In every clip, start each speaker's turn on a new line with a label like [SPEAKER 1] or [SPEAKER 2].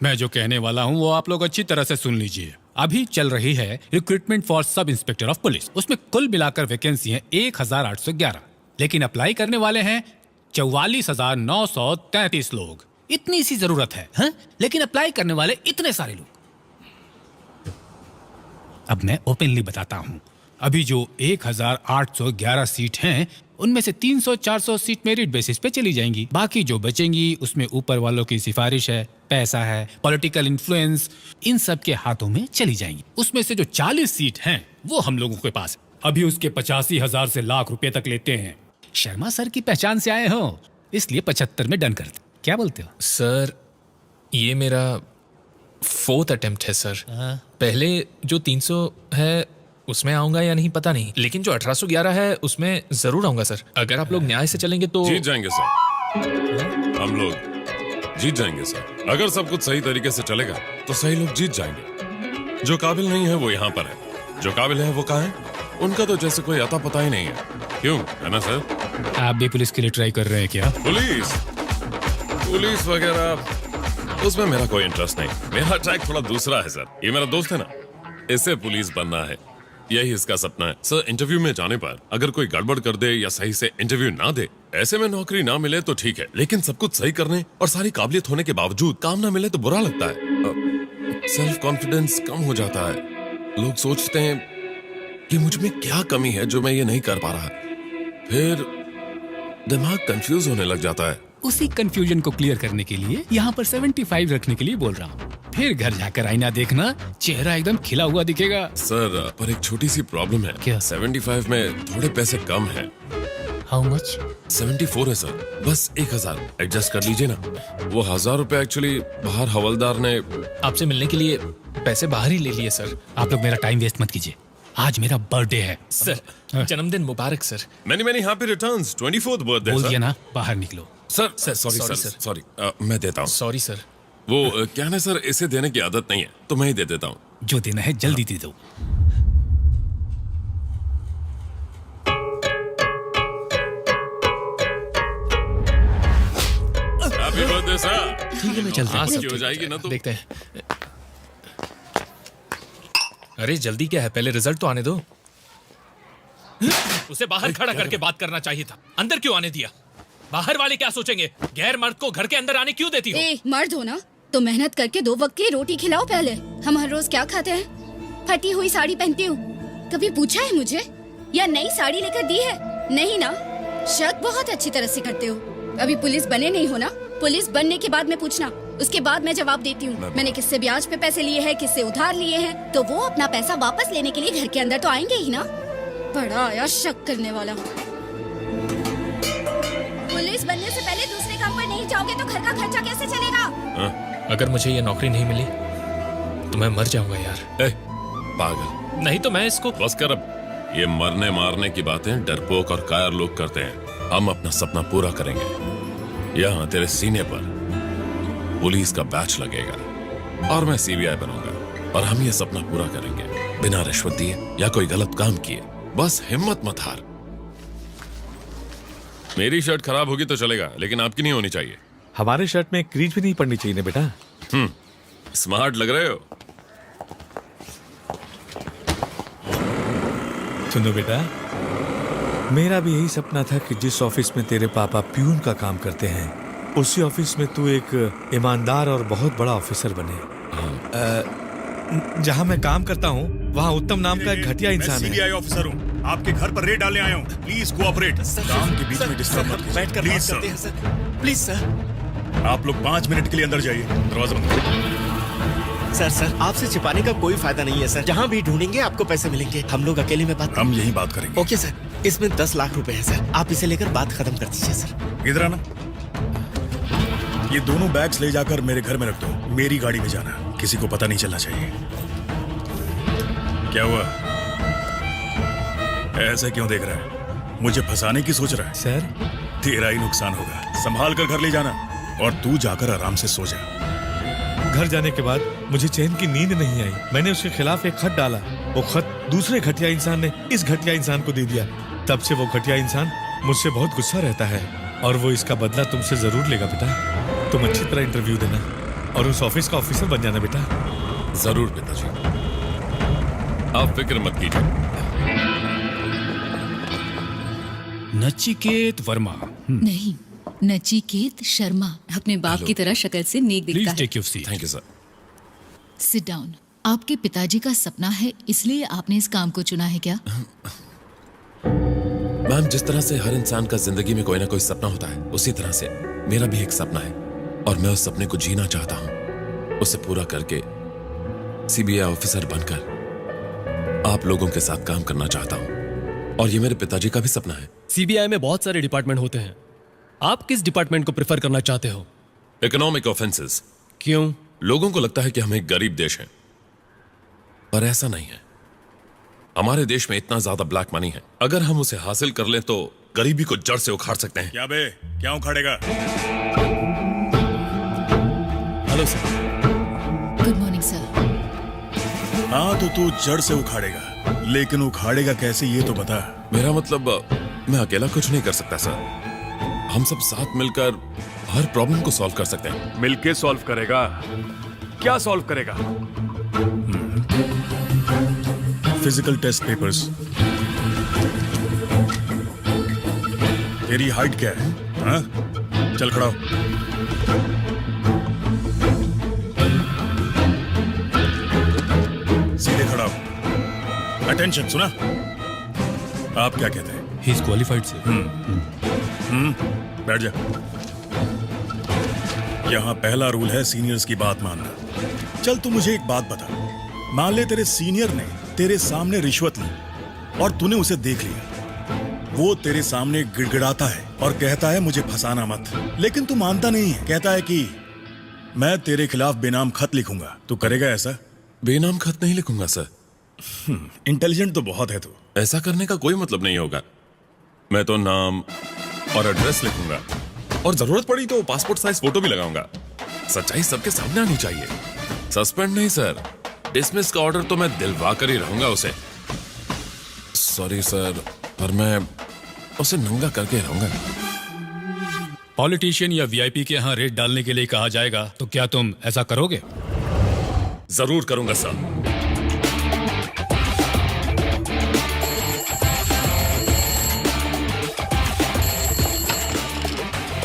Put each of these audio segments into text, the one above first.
[SPEAKER 1] मैं जो कहने वाला हूँ वो आप लोग अच्छी तरह से सुन लीजिए। अभी चल रही है recruitment for sub inspector of police. उसमें कुल मिलाकर वैकेंसी है 1811, लेकिन अप्लाई करने वाले हैं 44,933 लोग। इतनी सी जरूरत है, हाँ? लेकिन अप्लाई करने वाले इतने सारे लोग। अब मैं ओपनली बताता हूँ, अभी जो 1811 सीट हैं उनमें से 300-400 सीट मेरिट बेसिस पे चली जाएंगी। बाकी जो बचेंगी उसमें ऊपर वालों की सिफारिश है, पैसा है, पॉलिटिकल इन्फ्लुएंस, इन सब के हाथों में चली जाएंगी। उसमें से जो 40 सीट हैं वो हम लोगों के पास है। अभी उसके 85,000 से लाख रुपए तक लेते हैं। शर्मा सर की पहचान से आए हो, इसलिए 75 में डन करते। क्या बोलते हो?
[SPEAKER 2] सर ये मेरा 4th अटेम्प्ट है सर। पहले जो 300 है उसमें आऊंगा या नहीं पता नहीं, लेकिन जो 1811 है उसमें जरूर आऊंगा सर। अगर आप लोग न्याय से चलेंगे तो
[SPEAKER 3] जीत जाएंगे सर, हम लोग जीत जाएंगे सर। अगर सब कुछ सही तरीके से चलेगा तो सही लोग जीत जाएंगे। जो काबिल नहीं है वो यहाँ पर है, जो काबिल है वो कहाँ है? उनका तो जैसे कोई अता पता ही नहीं है। क्यों, है ना सर?
[SPEAKER 1] आप भी पुलिस के लिए ट्राई कर रहे हैं क्या?
[SPEAKER 3] पुलिस वगैरह उसमें मेरा कोई इंटरेस्ट नहीं। मेरा ट्रैक थोड़ा दूसरा है सर। ये मेरा दोस्त है ना, इसे पुलिस बनना है, यही इसका सपना है। सर इंटरव्यू में जाने पर अगर कोई गड़बड़ कर दे या सही से इंटरव्यू ना दे, ऐसे में नौकरी ना मिले तो ठीक है, लेकिन सब कुछ सही करने और सारी काबिलियत होने के बावजूद काम ना मिले तो बुरा लगता है। सेल्फ कॉन्फिडेंस कम हो जाता है। लोग सोचते हैं कि मुझ में क्या कमी है जो मैं ये नहीं कर पा रहा, फिर दिमाग कंफ्यूज होने लग जाता है।
[SPEAKER 1] उसी कंफ्यूजन को क्लियर करने के लिए यहाँ पर 75 रखने के लिए बोल रहा हूँ। फिर घर जाकर आईना देखना, चेहरा एकदम खिला हुआ दिखेगा।
[SPEAKER 3] सर पर एक छोटी सी प्रॉब्लम है।
[SPEAKER 1] क्या?
[SPEAKER 3] 75 में थोड़े पैसे कम है।
[SPEAKER 1] How much?
[SPEAKER 3] 74 है सर, बस 1000 एडजस्ट कर लीजिए ना। वो 1000 रुपए एक्चुअली बाहर हवलदार ने
[SPEAKER 2] आपसे मिलने के लिए पैसे बाहर ही ले लिए सर।
[SPEAKER 1] आप लोग मेरा टाइम वेस्ट मत कीजिए, आज मेरा बर्थडे है।
[SPEAKER 2] सर जन्मदिन मुबारक सर।
[SPEAKER 3] मैंने हैप्पी रिटर्न्स, 24th बर्थडे
[SPEAKER 1] बोल
[SPEAKER 3] सर।
[SPEAKER 1] दिया ना, बाहर निकलो।
[SPEAKER 3] Sir sorry
[SPEAKER 2] sorry,
[SPEAKER 3] sir,
[SPEAKER 2] sir.
[SPEAKER 3] Sorry मैं देता हूँ।
[SPEAKER 2] Sorry sir.
[SPEAKER 3] वो क्या है सर, इसे देने की आदत नहीं है तो मैं ही दे देता हूँ।
[SPEAKER 1] जो देना है जल्दी दे दो।
[SPEAKER 3] Happy birthday sir.
[SPEAKER 1] ठीक है, मैं चलता हूँ।
[SPEAKER 3] आपकी हो जाएगी ना तो।
[SPEAKER 2] देखते हैं। अरे जल्दी क्या है, पहले रिजल्ट तो आने दो। उसे बाहर खड़ा करके बात करना चाहिए था, अंदर क्यों आने दिया? बाहर वाले क्या सोचेंगे? गैर मर्द को घर के अंदर आने क्यों देती हो?
[SPEAKER 4] मर्द हो ना तो मेहनत करके 2 वक्त की रोटी खिलाओ पहले। हम हर रोज क्या खाते हैं? फटी हुई साड़ी पहनती हूँ। कभी पूछा है मुझे या नई साड़ी लेकर दी है? नहीं ना। शक बहुत अच्छी तरह से करते हो। अभी पुलिस बने नहीं हो ना? पुलिस बनने के बाद में पूछना, उसके बाद मैं जवाब देती हूँ। मैंने किससे ब्याज पे पैसे लिए हैं, किससे उधार लिए हैं, तो वो अपना पैसा वापस लेने के लिए घर के अंदर तो आएंगे ही ना। बड़ा आया शक करने वाला। पुलिस बनने से पहले दूसरे काम पर नहीं जाओगे तो घर का खर्चा कैसे चलेगा?
[SPEAKER 2] अगर मुझे ये नौकरी नहीं मिली तो मैं मर जाऊंगा यार।
[SPEAKER 3] पागल,
[SPEAKER 2] नहीं तो मैं इसको
[SPEAKER 3] बस कर अब। ये मरने मारने की बातें डरपोक और कायर लोग करते हैं। हम अपना सपना पूरा करेंगे। यहाँ तेरे सीने पर पुलिस का बैच लगेगा और मैं CBI बनूंगा और हम ये सपना पूरा करेंगे बिना रिश्वत दिए या कोई गलत काम किए। बस हिम्मत मत हार। मेरी शर्ट खराब होगी तो चलेगा, लेकिन आपकी नहीं होनी चाहिए।
[SPEAKER 5] हमारे शर्ट में क्रीज भी नहीं पड़नी चाहिए ना बेटा।
[SPEAKER 3] स्मार्ट लग रहे हो।
[SPEAKER 5] सुनो बेटा, मेरा भी यही सपना था कि जिस ऑफिस में तेरे पापा प्यून का काम करते हैं, उसी ऑफिस में तू एक ईमानदार और बहुत बड़ा ऑफिसर बने। जहां मैं काम करता हूं, वहां उत्तम नाम का एक घटिया इंसान है।
[SPEAKER 6] CBI ऑफिसर हूं, आपके घर पर रेड डालने आया हूं। Please cooperate. काम के बीच में डिस्टर्ब मत कीजिए।
[SPEAKER 2] बैठकर बात करते हैं सर। Please sir.
[SPEAKER 6] आप लोग 5 मिनट के लिए अंदर जाइए। दरवाजा बंद करो।
[SPEAKER 7] सर आपसे छिपाने का कोई फायदा नहीं है सर। जहाँ भी ढूंढेंगे आपको पैसे मिलेंगे। हम लोग अकेले में बात
[SPEAKER 6] हम यही बात करेंगे।
[SPEAKER 7] ओके सर, इसमें 10 लाख रुपए है सर। आप इसे लेकर बात खत्म कर दीजिए सर।
[SPEAKER 6] इधर आना। ये दोनों बैग्स ले जाकर मेरे घर में रख दो। मेरी गाड़ी में जाना, किसी को पता नहीं चलना चाहिए। क्या हुआ? ऐसे क्यों देख रहा है? मुझे फंसाने की सोच रहा है?
[SPEAKER 5] सर,
[SPEAKER 6] तेरा ही नुकसान होगा। संभाल कर घर ले जाना और तू जाकर आराम से सो जा।
[SPEAKER 5] घर जाने के बाद मुझे चैन की नींद नहीं आई। मैंने उसके खिलाफ एक खत डाला। वो खत दूसरे घटिया इंसान ने इस घटिया इंसान को दे दिया। तब से वो घटिया इंसान मुझसे बहुत गुस्सा रहता है और वो इसका बदला तुमसे जरूर लेगा बेटा। तुम अच्छी तरह इंटरव्यू देना। और उस ऑफिस का ऑफिसर बन जाना बेटा।
[SPEAKER 3] जरूर पिताजी, आप फिक्र मत कीजिए।
[SPEAKER 1] नचिकेत वर्मा।
[SPEAKER 8] नहीं, नचिकेत शर्मा। अपने बाप की तरह शक्ल से नेक दिखता
[SPEAKER 1] प्लीज
[SPEAKER 8] है।
[SPEAKER 1] Take your seat.
[SPEAKER 3] Thank you sir.
[SPEAKER 8] Sit down. आपके पिताजी का सपना है, इसलिए आपने इस काम को चुना है क्या?
[SPEAKER 3] मैम, जिस तरह से हर इंसान का जिंदगी में कोई ना कोई सपना होता है, उसी तरह से मेरा भी एक सपना है और मैं उस सपने को जीना चाहता हूँ। उसे पूरा करके सीबीआई ऑफिसर बनकर आप लोगों के साथ काम करना चाहता हूँ और ये मेरे पिताजी का भी सपना है।
[SPEAKER 9] सीबीआई में बहुत सारे डिपार्टमेंट होते हैं, आप किस डिपार्टमेंट को प्रेफर करना चाहते हो?
[SPEAKER 3] Economic offences.
[SPEAKER 9] क्यों?
[SPEAKER 3] लोगों को लगता है कि हम एक गरीब देश हैं, पर ऐसा नहीं है। हमारे देश में इतना ज्यादा ब्लैक मनी है, अगर हम उसे हासिल कर लें तो गरीबी को जड़ से उखाड़ सकते हैं।
[SPEAKER 6] क्या बे, क्या उखाड़ेगा?
[SPEAKER 9] Hello sir.
[SPEAKER 8] Good morning sir.
[SPEAKER 6] हाँ तो तू जड़ से उखाड़ेगा, लेकिन उखाड़ेगा कैसे ये तो बता।
[SPEAKER 3] मेरा मतलब, मैं अकेला कुछ नहीं कर सकता सर। हम सब साथ मिलकर हर प्रॉब्लम को सॉल्व कर सकते हैं।
[SPEAKER 10] मिलके सॉल्व करेगा? क्या सॉल्व करेगा?
[SPEAKER 6] Physical test papers. तेरी हाइट क्या है? हाँ? चल खड़ा हो। सीधे खड़ा हो। अटेंशन, सुना? आप क्या कहते हैं?
[SPEAKER 1] He is qualified sir.
[SPEAKER 6] बैठ जा। यहाँ पहला रूल है सीनियर्स की बात मानना। चल तू मुझे एक बात बता, मान ले तेरे सीनियर ने तेरे सामने रिश्वत ली और तूने उसे देख लिया। वो तेरे सामने गिड़गिड़ाता है और कहता है मुझे फंसाना मत, लेकिन तू मानता नहीं है। कहता है कि मैं तेरे खिलाफ बेनाम खत लिखूंगा। तू करेगा ऐसा?
[SPEAKER 3] बेनाम खत नहीं लिखूंगा सर।
[SPEAKER 6] इंटेलिजेंट तो बहुत है तू।
[SPEAKER 3] ऐसा करने का कोई मतलब नहीं होगा। मैं तो नाम और एड्रेस लिखूंगा और जरूरत पड़ी तो पासपोर्ट साइज फोटो भी लगाऊंगा। सच्चाई सबके सामने आनी चाहिए। सस्पेंड नहीं सर, डिसमिस का ऑर्डर तो मैं दिलवा कर ही रहूंगा उसे। सॉरी सर, पर मैं उसे नंगा करके रहूंगा।
[SPEAKER 1] पॉलिटिशियन या वीआईपी के यहाँ रेड डालने के लिए कहा जाएगा तो क्या तुम ऐसा करोगे?
[SPEAKER 3] जरूर करूंगा sir.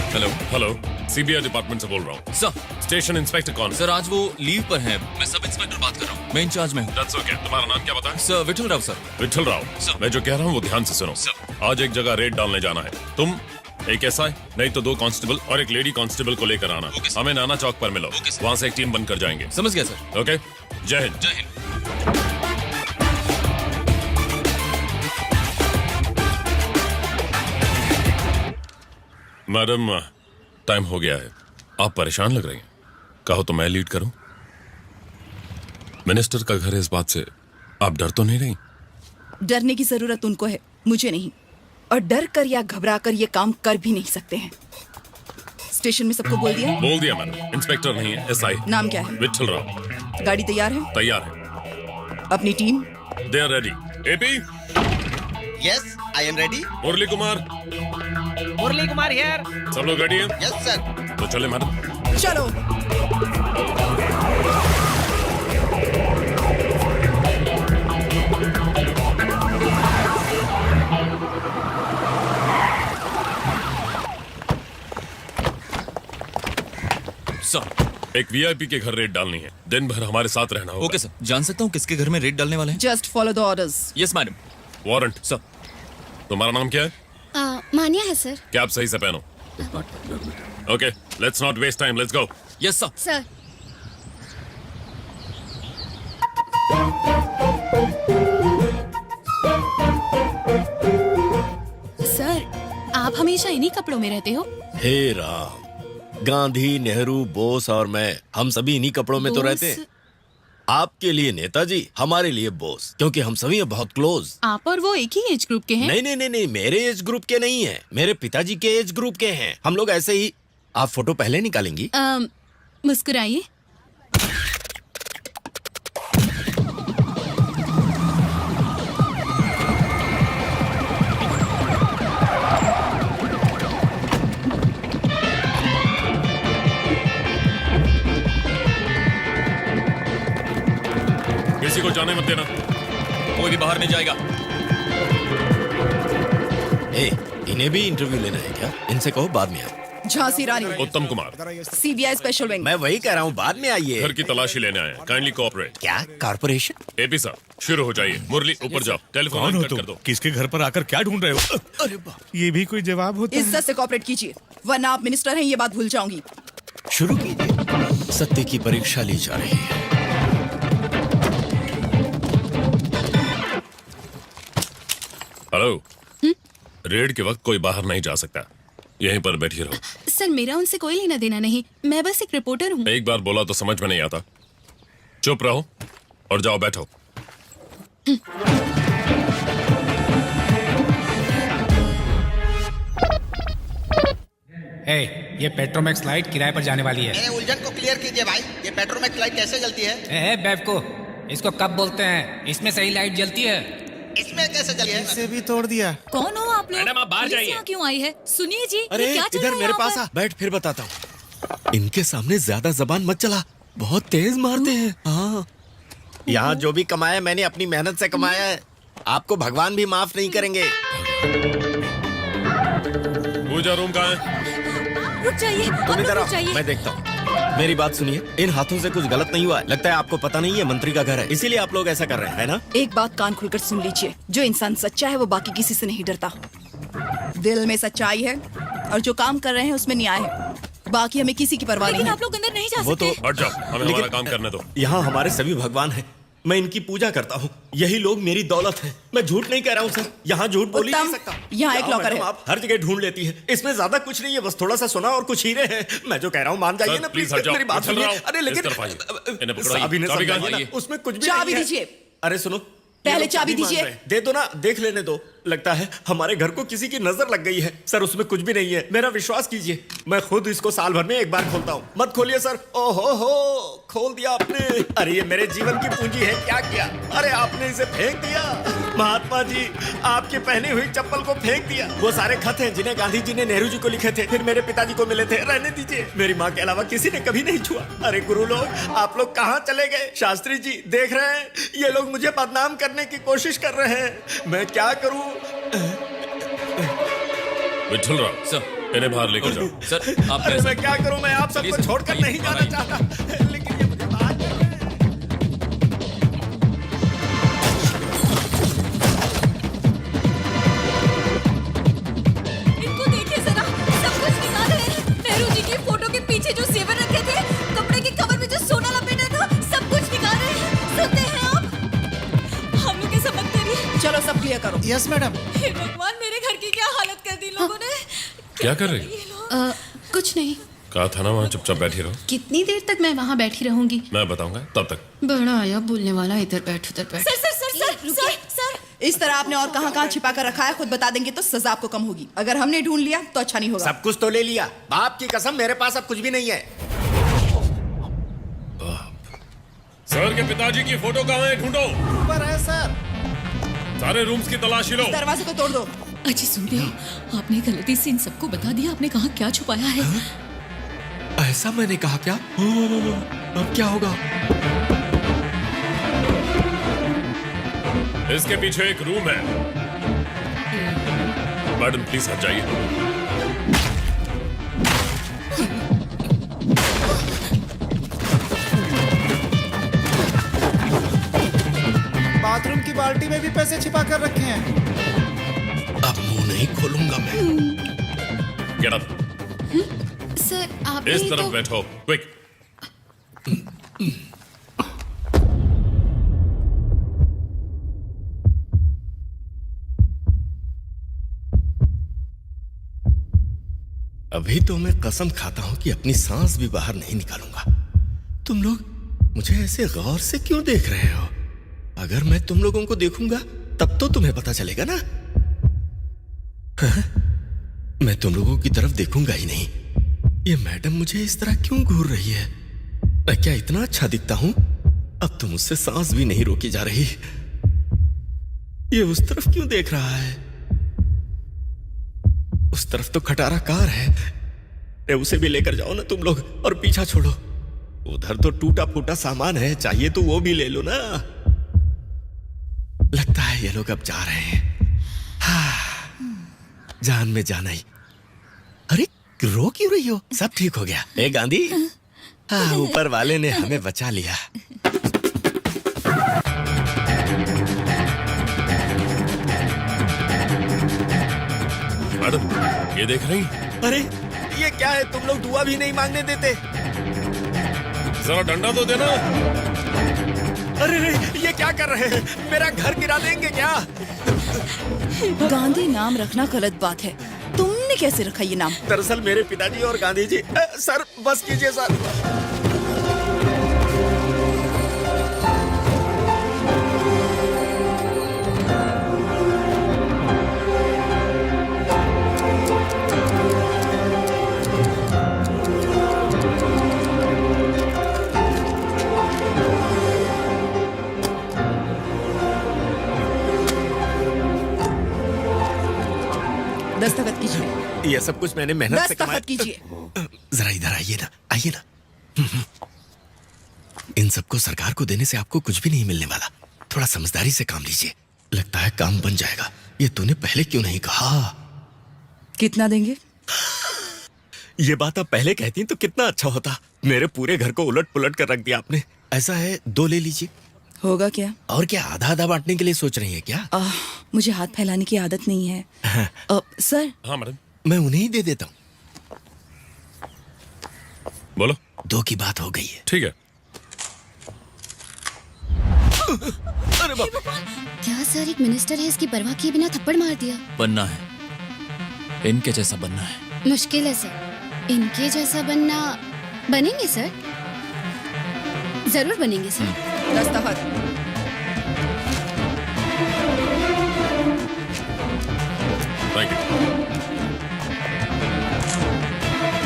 [SPEAKER 2] Hello.
[SPEAKER 3] Hello, CBI department से बोल रहा हूँ।
[SPEAKER 2] सर।
[SPEAKER 3] स्टेशन इंस्पेक्टर कौन है?
[SPEAKER 2] सर आज वो लीव पर हैं। मैं सब इंस्पेक्टर बात कर रहा हूँ। मैं इंचार्ज में हूँ।
[SPEAKER 3] That's okay. तुम्हारा नाम क्या बताएं?
[SPEAKER 2] Sir Vithal Rao sir.
[SPEAKER 3] Vithal Rao.
[SPEAKER 2] Sir.
[SPEAKER 3] मैं जो कह रहा हूँ वो ध्यान से सुनो।
[SPEAKER 2] सर।
[SPEAKER 3] आज एक जगह रेड डालने जाना है। तुम एक एसआई, नहीं तो 2 कांस्टेबल और एक लेडी कांस्टेबल को लेकर आना।
[SPEAKER 2] Okay sir.
[SPEAKER 3] हमें नाना चौक पर मिलो।
[SPEAKER 2] Okay sir.
[SPEAKER 3] वहाँ से एक टीम बनकर जाएंगे।
[SPEAKER 2] समझ गया सर।
[SPEAKER 3] ओके, जय हिंद।
[SPEAKER 2] जय हिंद।
[SPEAKER 3] मैडम, टाइम हो गया है। आप परेशान लग रही हैं। कहो तो मैं लीड करूं। मिनिस्टर का घर है, इस बात से आप डर तो नहीं रही?
[SPEAKER 11] डरने की जरूरत उनको है, मुझे नहीं। और डर कर या घबरा कर ये काम कर भी नहीं सकते हैं। स्टेशन में सबको बोल दिया?
[SPEAKER 3] बोल दिया मैडम। इंस्पेक्टर नहीं है, एसआई।
[SPEAKER 11] नाम क्या है?
[SPEAKER 3] विठल राव।
[SPEAKER 11] गाड़ी तैयार है?
[SPEAKER 3] तैयार है।
[SPEAKER 11] अपनी team?
[SPEAKER 3] They are ready. AP,
[SPEAKER 7] yes, I am ready.
[SPEAKER 3] Murali Kumar,
[SPEAKER 10] Murali Kumar here.
[SPEAKER 3] सब लोग रेडी हैं?
[SPEAKER 7] Yes sir.
[SPEAKER 3] तो चले मैडम।
[SPEAKER 11] चलो।
[SPEAKER 2] सर।
[SPEAKER 3] एक वीआईपी के घर रेड डालनी है। दिन भर हमारे साथ रहना होगा।
[SPEAKER 2] Okay sir. जान सकता हूँ किसके घर में रेड डालने वाले हैं?
[SPEAKER 11] Just follow the orders.
[SPEAKER 2] Yes madam.
[SPEAKER 3] Warrant.
[SPEAKER 2] Sir.
[SPEAKER 3] तुम्हारा नाम क्या है?
[SPEAKER 4] मानिया है सर।
[SPEAKER 3] कैप सही से पहनो। Okay, let's not waste time, let's go.
[SPEAKER 2] Yes sir.
[SPEAKER 4] Sir,
[SPEAKER 8] sir, आप हमेशा इन्हीं कपड़ों में रहते हो?
[SPEAKER 7] हे राम, गांधी, नेहरू, बोस और मैं, हम सभी इन्हीं कपड़ों में तो रहते हैं। आपके लिए नेताजी, हमारे लिए बोस, क्योंकि हम सभी हैं बहुत क्लोज।
[SPEAKER 8] आप और वो एक ही एज ग्रुप के हैं?
[SPEAKER 7] नहीं नहीं नहीं नहीं, मेरे एज ग्रुप के नहीं है, मेरे पिताजी के एज ग्रुप के हैं। हम लोग ऐसे ही। आप फोटो पहले निकालेंगी?
[SPEAKER 8] मुस्कुराइए।
[SPEAKER 3] किसी को जाने मत देना।
[SPEAKER 7] कोई भी बाहर नहीं जाएगा। इन्हें भी इंटरव्यू लेना है क्या? इनसे कहो बाद में आए।
[SPEAKER 11] झांसी रानी,
[SPEAKER 3] उत्तम कुमार,
[SPEAKER 11] सीबीआई स्पेशल विंग।
[SPEAKER 7] मैं वही कह रहा हूँ, बाद में आइए।
[SPEAKER 3] घर की तलाशी लेने आए, काइंडली कोऑपरेट।
[SPEAKER 7] क्या कॉर्पोरेशन?
[SPEAKER 3] एपी साहब शुरू हो जाइए। मुरली ऊपर जाओ, टेलीफोन
[SPEAKER 5] कौन हो
[SPEAKER 3] कट
[SPEAKER 5] तुम?
[SPEAKER 3] कर दो।
[SPEAKER 5] किसके घर पर आकर क्या ढूंढ रहे हो?
[SPEAKER 7] अरे बाप,
[SPEAKER 5] ये भी कोई जवाब होता है?
[SPEAKER 11] इज्जत से कॉपरेट कीजिए, वरना आप मिनिस्टर हैं ये बात भूल जाऊंगी।
[SPEAKER 7] शुरू कीजिए। सत्य की परीक्षा ली जा रही है।
[SPEAKER 3] हेलो, रेड के वक्त कोई बाहर नहीं जा सकता, यहीं पर बैठी रहो।
[SPEAKER 4] सर मेरा उनसे कोई लेना देना नहीं, मैं बस एक रिपोर्टर हूँ।
[SPEAKER 3] एक बार बोला तो समझ में नहीं आता। चुप रहो और जाओ बैठो।
[SPEAKER 1] ए, ये पेट्रोमैक्स लाइट किराए पर जाने वाली है।
[SPEAKER 12] मेरे उलझन को क्लियर कीजिए भाई, ये पेट्रोमैक्स लाइट कैसे जलती है?
[SPEAKER 1] ए बेवकूफ, इसको कब बोलते हैं? इसमें सही लाइट जलती है।
[SPEAKER 12] इसमें कैसे जली है?
[SPEAKER 6] इसे भी तोड़ दिया।
[SPEAKER 8] कौन हो आप लोग?
[SPEAKER 2] मैडम, आप बाहर
[SPEAKER 8] पुलिस
[SPEAKER 2] जाइए।
[SPEAKER 8] यहाँ क्यों आई है? सुनिए जी,
[SPEAKER 7] अरे
[SPEAKER 8] ये क्या चल
[SPEAKER 7] इधर
[SPEAKER 8] रहा है
[SPEAKER 7] मेरे
[SPEAKER 8] यहाँ
[SPEAKER 7] पास
[SPEAKER 8] पर?
[SPEAKER 7] आ, बैठ, फिर बताता हूँ। इनके सामने ज्यादा जबान मत चला, बहुत तेज मारते हैं। हाँ, यहाँ जो भी कमाया मैंने अपनी मेहनत से कमाया है। आपको भगवान भी माफ नहीं करेंगे।
[SPEAKER 3] पूजा रूम कहाँ है?
[SPEAKER 8] रुक जाइए, आप
[SPEAKER 7] तुम
[SPEAKER 8] लोग
[SPEAKER 7] इधर
[SPEAKER 8] रुक
[SPEAKER 7] आओ,
[SPEAKER 8] जाइए।
[SPEAKER 7] मैं देखता हूँ। मेरी बात सुनिए, इन हाथों से कुछ गलत नहीं हुआ है। लगता है आपको पता नहीं है मंत्री का घर है, इसीलिए आप लोग ऐसा कर रहे हैं, है ना?
[SPEAKER 11] एक बात कान खुलकर सुन लीजिए, जो इंसान सच्चा है वो बाकी किसी से नहीं डरता। दिल में सच्चाई है और जो काम कर रहे हैं उसमें न्याय है, बाकी हमें किसी की परवाह नहीं
[SPEAKER 8] लेकिन
[SPEAKER 11] है।
[SPEAKER 8] आप लोग अंदर नहीं जा
[SPEAKER 7] वो तो
[SPEAKER 8] सकते।
[SPEAKER 3] हट जाओ, हमें
[SPEAKER 7] लेकिन-
[SPEAKER 3] हमारा काम करने दो।
[SPEAKER 7] यहाँ हमारे सभी भगवान हैं, मैं इनकी पूजा करता हूँ। यही लोग मेरी दौलत है। मैं झूठ नहीं कह रहा हूँ सर, यहाँ झूठ बोल ही नहीं
[SPEAKER 11] उत्तम,
[SPEAKER 7] सकता।
[SPEAKER 11] यहाँ एक
[SPEAKER 7] जाओ
[SPEAKER 11] लॉकर
[SPEAKER 7] मैडम,
[SPEAKER 11] है।
[SPEAKER 7] आप हर जगह ढूंढ लेती है। इसमें ज्यादा कुछ नहीं है, बस थोड़ा सा सोना और कुछ हीरे हैं। मैं जो कह रहा हूँ मान जाइए
[SPEAKER 3] सर,
[SPEAKER 7] ना
[SPEAKER 3] प्लीज
[SPEAKER 7] प्लीज,
[SPEAKER 3] हट जाओ,
[SPEAKER 7] मेरी बात
[SPEAKER 3] मैं चल
[SPEAKER 7] सुनिए।
[SPEAKER 3] रहा हूँ।
[SPEAKER 7] अरे लेकिन
[SPEAKER 3] इस तरफ आइए। इन्हें पकड़ाइए।
[SPEAKER 7] साहब इन्हें
[SPEAKER 3] चाबी कहाँ
[SPEAKER 7] समझाइए
[SPEAKER 3] है?
[SPEAKER 7] ना, उसमें कुछ भी
[SPEAKER 11] चाबी
[SPEAKER 7] नहीं है।
[SPEAKER 11] दीजिए।
[SPEAKER 7] अरे सुनो,
[SPEAKER 11] पहले
[SPEAKER 7] ये लोग
[SPEAKER 11] चाबी
[SPEAKER 7] मांग
[SPEAKER 11] दीजिए।
[SPEAKER 7] रहे हैं। दे दो ना, देख लेने दो। लगता है हमारे घर को किसी की नजर लग गई है। सर उसमें कुछ भी नहीं है, मेरा विश्वास कीजिए। मैं खुद इसको साल भर में एक बार खोलता हूँ। मत खोलिए सर। ओहो हो, खोल दिया आपने। अरे ये मेरे जीवन की पूंजी है, क्या किया? अरे आपने इसे फेंक दिया। महात्मा जी, आपकी पहनी हुई चप्पल को फेंक दिया। वो सारे खत हैं जिन्हें गांधी जी ने नेहरू जी को लिखे थे, फिर मेरे पिताजी को मिले थे। रहने दीजिए, मेरी माँ के अलावा किसी ने कभी नहीं छुआ। अरे गुरु लोग, आप लोग कहाँ चले गए? शास्त्री जी देख रहे हैं, ये लोग मुझे बदनाम करने की कोशिश कर रहे हैं। मैं क्या करूं?
[SPEAKER 3] विठल राव
[SPEAKER 2] सर,
[SPEAKER 3] इन्हें बाहर लेकर जाओ।
[SPEAKER 2] सर आप
[SPEAKER 7] अरे मैं क्या करूं? मैं आप सबको
[SPEAKER 2] प्लीज,
[SPEAKER 7] छोड़कर
[SPEAKER 2] आइए,
[SPEAKER 7] नहीं जाना
[SPEAKER 2] आइए।
[SPEAKER 7] चाहता, लेकिन ये मुझे बाहर कर रहे हैं।
[SPEAKER 8] इनको देखिए जरा, सब कुछ निकाल रहे हैं। नेहरू जी की फोटो के पीछे जो जेवर रखे थे, कपड़े की कवर में जो सोना लपेटा था, सब कुछ निकाल रहे हैं। सुनते हैं आप? हम लोग ऐसा मत करिए।
[SPEAKER 11] चलो सब क्लियर करो।
[SPEAKER 12] Yes madam.
[SPEAKER 8] हे भगवान, मेरे घर की क्या हालत कर दी लोगों ने।
[SPEAKER 3] क्या कर रही?
[SPEAKER 4] कुछ नहीं।
[SPEAKER 3] कहा था ना वहाँ चुपचाप बैठी रहो।
[SPEAKER 4] कितनी देर तक मैं वहाँ बैठी रहूंगी?
[SPEAKER 3] मैं बताऊंगा तब तक।
[SPEAKER 4] बड़ा आया बोलने वाला, इधर बैठ उधर बैठ।
[SPEAKER 8] Sir sir sir sir sir sir
[SPEAKER 11] इस तरह आपने और कहाँ कहाँ छिपा कर रखा है खुद बता देंगे तो सजा आपको कम होगी। अगर हमने ढूंढ लिया तो अच्छा नहीं होगा।
[SPEAKER 7] सब कुछ तो ले लिया, बाप की कसम मेरे पास अब कुछ भी नहीं है।
[SPEAKER 3] सर के पिताजी की फोटो कहाँ है? ढूंढो।
[SPEAKER 12] ऊपर है सर।
[SPEAKER 3] सारे रूम्स की तलाशी लो।
[SPEAKER 11] दरवाजे को तोड़ दो।
[SPEAKER 8] अजी सुन रहे हो? आपने गलती से इन सबको बता दिया। आपने कहा क्या छुपाया है?
[SPEAKER 7] ऐसा मैंने कहा क्या? अब क्या होगा?
[SPEAKER 3] इसके पीछे एक रूम है। मैडम प्लीज हट जाइए।
[SPEAKER 12] बाथरूम की बाल्टी में भी पैसे छिपा कर रखे हैं।
[SPEAKER 7] अब मुंह नहीं खोलूंगा मैं।
[SPEAKER 3] Get up.
[SPEAKER 4] सर आप
[SPEAKER 3] इस तरफ बैठो, क्विक।
[SPEAKER 7] अभी तो मैं कसम खाता हूं कि अपनी सांस भी बाहर नहीं निकालूंगा। तुम लोग मुझे ऐसे गौर से क्यों देख रहे हो? अगर मैं तुम लोगों को देखूंगा तब तो तुम्हें पता चलेगा ना। हाँ? मैं तुम लोगों की तरफ देखूंगा ही नहीं। ये मैडम मुझे इस तरह क्यों घूर रही है? मैं क्या इतना अच्छा दिखता हूं? अब तो मुझसे सांस भी नहीं रोकी जा रही। ये उस तरफ क्यों देख रहा है? उस तरफ तो खटारा कार है। अरे उसे भी लेकर जाओ ना तुम लोग और पीछा छोड़ो। उधर तो टूटा फूटा सामान है, चाहिए तो वो भी ले लो ना। लगता है ये लोग अब जा रहे हैं। जान में जाना ही। अरे रो क्यों रही हो? सब ठीक हो गया। ए गांधी, हाँ, ऊपर वाले ने हमें बचा लिया।
[SPEAKER 3] मैडम, ये देख रही?
[SPEAKER 7] अरे ये क्या है? तुम लोग दुआ भी नहीं मांगने देते।
[SPEAKER 3] जरा डंडा तो देना।
[SPEAKER 7] अरे ये क्या कर रहे हैं? मेरा घर गिरा देंगे क्या?
[SPEAKER 11] गांधी नाम रखना गलत बात है। तुमने कैसे रखा ये नाम?
[SPEAKER 7] दरअसल मेरे पिताजी और गांधी जी। सर बस कीजिए सर।
[SPEAKER 11] दस्तखत कीजिए।
[SPEAKER 7] ये सब कुछ मैंने मेहनत से कमाया।
[SPEAKER 11] दस्तखत कीजिए।
[SPEAKER 7] जरा इधर आइए ना, आइए ना। इन सबको सरकार को देने से आपको कुछ भी नहीं मिलने वाला। थोड़ा समझदारी से काम लीजिए। लगता है काम बन जाएगा। ये तूने पहले क्यों नहीं कहा?
[SPEAKER 11] कितना देंगे?
[SPEAKER 7] ये बात आप पहले कहती तो कितना अच्छा होता। मेरे पूरे घर को उलट पुलट कर रख दिया आपने। ऐसा है 2 ले लीजिए।
[SPEAKER 11] होगा क्या?
[SPEAKER 7] और क्या आधा आधा बांटने के लिए सोच रही है क्या?
[SPEAKER 11] मुझे हाथ फैलाने की आदत नहीं है। सर।
[SPEAKER 3] हाँ मैडम।
[SPEAKER 7] मैं उन्हें ही दे देता हूँ।
[SPEAKER 3] बोलो।
[SPEAKER 7] 2 की बात हो गई है।
[SPEAKER 3] ठीक है।
[SPEAKER 7] अरे बाप रे।
[SPEAKER 4] क्या सर, एक मिनिस्टर है, इसकी परवाह किए बिना थप्पड़ मार दिया।
[SPEAKER 9] बनना है, इनके जैसा बनना है।
[SPEAKER 4] मुश्किल है सर। इनके जैसा बनना। बनेंगे सर, जरूर बनेंगे सर।
[SPEAKER 11] दस्तखत।
[SPEAKER 3] Thank you.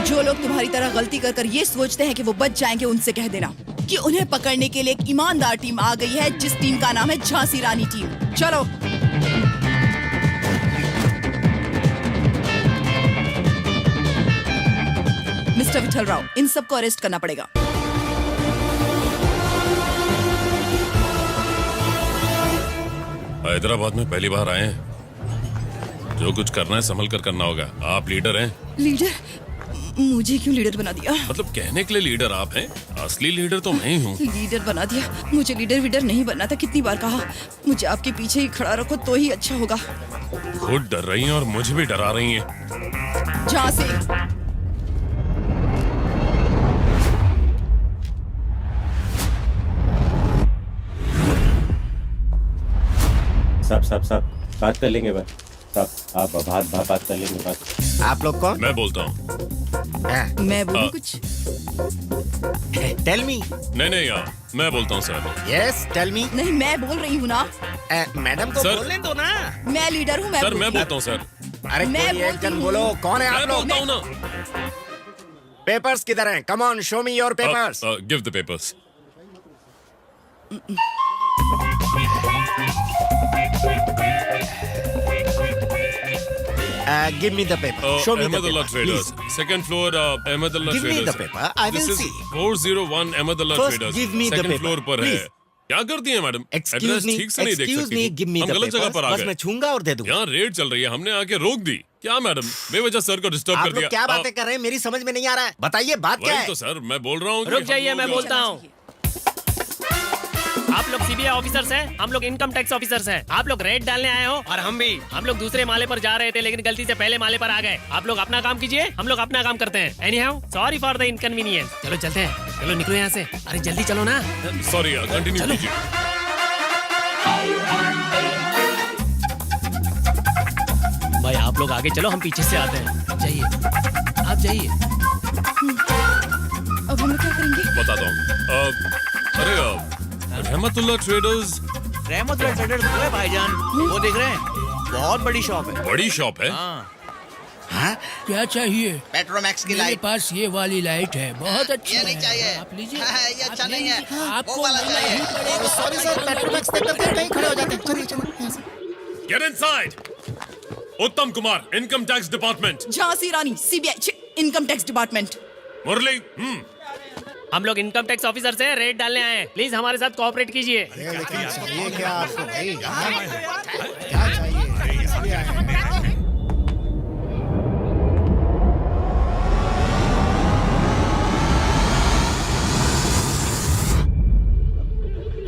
[SPEAKER 11] जो लोग तुम्हारी तरह गलती कर कर ये सोचते हैं कि वो बच जाएंगे, उनसे कह देना कि उन्हें पकड़ने के लिए एक ईमानदार टीम आ गई है, जिस टीम का नाम है झांसी रानी टीम। चलो। मिस्टर विठल राव, इन सबको अरेस्ट करना पड़ेगा।
[SPEAKER 3] हैदराबाद में पहली बार आए हैं। जो कुछ करना है संभल कर करना होगा। आप लीडर हैं।
[SPEAKER 11] लीडर? मुझे क्यों लीडर बना दिया?
[SPEAKER 3] मतलब कहने के लिए लीडर आप हैं, असली लीडर तो मैं ही हूँ।
[SPEAKER 11] लीडर बना दिया? मुझे लीडर वीडर नहीं बनना था। कितनी बार कहा, मुझे आपके पीछे ही खड़ा रखो तो ही अच्छा होगा।
[SPEAKER 3] खुद डर रही हैं और मुझे भी डरा रही हैं।
[SPEAKER 11] झांसी।
[SPEAKER 13] सब बात कर लेंगे बस। सब आप बात कर लेंगे बस।
[SPEAKER 7] आप लोग कौन?
[SPEAKER 3] मैं बोलता हूँ।
[SPEAKER 11] मैं बोलूं कुछ?
[SPEAKER 7] Tell me.
[SPEAKER 3] नहीं यार, मैं बोलता हूँ सर।
[SPEAKER 7] Yes tell me.
[SPEAKER 11] नहीं, मैं बोल रही हूँ ना।
[SPEAKER 7] मैडम को
[SPEAKER 3] सर।
[SPEAKER 7] बोलने दो ना।
[SPEAKER 11] मैं लीडर हूँ।
[SPEAKER 3] सर मैं बोलता हूँ सर।
[SPEAKER 7] अरे
[SPEAKER 11] मैं
[SPEAKER 7] कोई एक
[SPEAKER 11] बोलती
[SPEAKER 7] जन
[SPEAKER 11] हूँ।
[SPEAKER 7] बोलो। कौन है
[SPEAKER 3] मैं
[SPEAKER 7] आप लोग?
[SPEAKER 3] बोलता हूँ ना।
[SPEAKER 7] पेपर्स किधर हैं? Come on, show me your papers.
[SPEAKER 3] Give the papers.
[SPEAKER 7] Give me the paper. Show me the
[SPEAKER 3] Ahmedullah
[SPEAKER 7] paper,
[SPEAKER 3] Traders.
[SPEAKER 7] please.
[SPEAKER 3] Second floor, Ahmedullah
[SPEAKER 7] Give me
[SPEAKER 3] Traders.
[SPEAKER 7] the paper. I will
[SPEAKER 3] This is
[SPEAKER 7] see.
[SPEAKER 3] 401 Ahmedullah
[SPEAKER 7] First,
[SPEAKER 3] Traders.
[SPEAKER 7] give me the
[SPEAKER 3] Second
[SPEAKER 7] paper,
[SPEAKER 3] floor पर है।
[SPEAKER 7] please.
[SPEAKER 3] क्या करती है madam?
[SPEAKER 7] Excuse
[SPEAKER 3] address
[SPEAKER 7] me.
[SPEAKER 3] ठीक से नहीं देख
[SPEAKER 7] Excuse
[SPEAKER 3] सकती
[SPEAKER 7] me.
[SPEAKER 3] थी।
[SPEAKER 7] Give me
[SPEAKER 3] हम
[SPEAKER 7] the
[SPEAKER 3] गलत जगह
[SPEAKER 7] papers.
[SPEAKER 3] पर आ
[SPEAKER 7] बस मैं
[SPEAKER 3] गए।
[SPEAKER 7] छूंगा और दे दूंगा।
[SPEAKER 3] यहाँ रेड चल रही है, हमने आके रोक दी। क्या मैडम, बेवजह सर को डिस्टर्ब
[SPEAKER 7] आप
[SPEAKER 3] कर
[SPEAKER 7] लोग
[SPEAKER 3] दिया।
[SPEAKER 7] क्या बातें कर रहे हैं? मेरी समझ में नहीं आ रहा है। बताइए बात क्या
[SPEAKER 3] वही
[SPEAKER 7] है?
[SPEAKER 3] तो सर मैं बोल रहा हूँ।
[SPEAKER 10] रुक जाइए, मैं बोलता हूँ। आप लोग सीबीआई ऑफिसर्स हैं, हम लोग इनकम टैक्स ऑफिसर्स हैं। आप लोग रेड डालने आए हो और हम भी। हम लोग दूसरे माले पर जा रहे थे, लेकिन गलती से पहले माले पर आ गए। आप लोग अपना काम कीजिए, हम लोग अपना काम करते हैं। Anyhow, sorry for the inconvenience. चलो चलते हैं, चलो निकलो यहाँ से। अरे जल्दी चलो ना।
[SPEAKER 3] सॉरी, कंटिन्यू कीजिए।
[SPEAKER 10] भाई आप लोग आगे चलो, हम पीछे से आते हैं। जाइए, आप जाइए।
[SPEAKER 11] अब हम लोग क्या करेंगे?
[SPEAKER 3] बताता हूँ। अरे रहमतुल्लाह ट्रेडर्स।
[SPEAKER 12] रहमतुल्लाह ट्रेडर्स वो है भाईजान, वो देख रहे हैं, बहुत बड़ी शॉप है।
[SPEAKER 3] बड़ी शॉप है।
[SPEAKER 12] हाँ?
[SPEAKER 9] क्या चाहिए?
[SPEAKER 12] पेट्रोमैक्स की
[SPEAKER 9] मेरे
[SPEAKER 12] लाइट।
[SPEAKER 9] पास ये वाली लाइट है, बहुत अच्छी
[SPEAKER 12] ये नहीं
[SPEAKER 9] है।
[SPEAKER 12] चाहिए।
[SPEAKER 9] आप लीजिए।
[SPEAKER 12] ये अच्छा नहीं है।
[SPEAKER 9] आपको
[SPEAKER 12] वो वाला
[SPEAKER 9] लेना
[SPEAKER 12] चाहिए।
[SPEAKER 9] ही पड़ेगा।
[SPEAKER 12] सॉरी सर, पेट्रोमैक्स देख करके कहीं खड़े हो जाते हैं। चलिए चलिए।
[SPEAKER 3] Get inside. Uttam Kumar, income tax department.
[SPEAKER 11] Jhansi Rani, CBI, income tax department.
[SPEAKER 3] Murali,
[SPEAKER 10] हम लोग इनकम टैक्स ऑफिसर से रेड डालने आए हैं, प्लीज हमारे साथ कोऑपरेट कीजिए।
[SPEAKER 12] ये क्या आपको भाई? क्या चाहिए?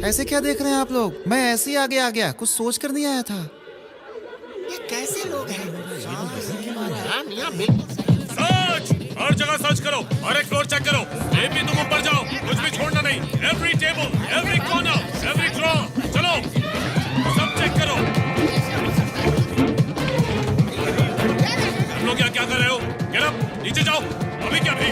[SPEAKER 12] ऐसे क्या देख रहे हैं आप लोग? मैं ऐसे ही आगे आ गया, कुछ सोच कर नहीं आया था। ये कैसे लोग हैं?
[SPEAKER 3] सर्च, हर जगह सर्च करो, हर एक फ्लोर चेक करो। एक भी तुम ऊपर जाओ, कुछ भी छोड़ना नहीं। Every table, every corner, every drawer, चलो सब चेक करो। तुम लोग क्या क्या कर रहे हो? गेट अप, नीचे जाओ, अभी क्या अभी।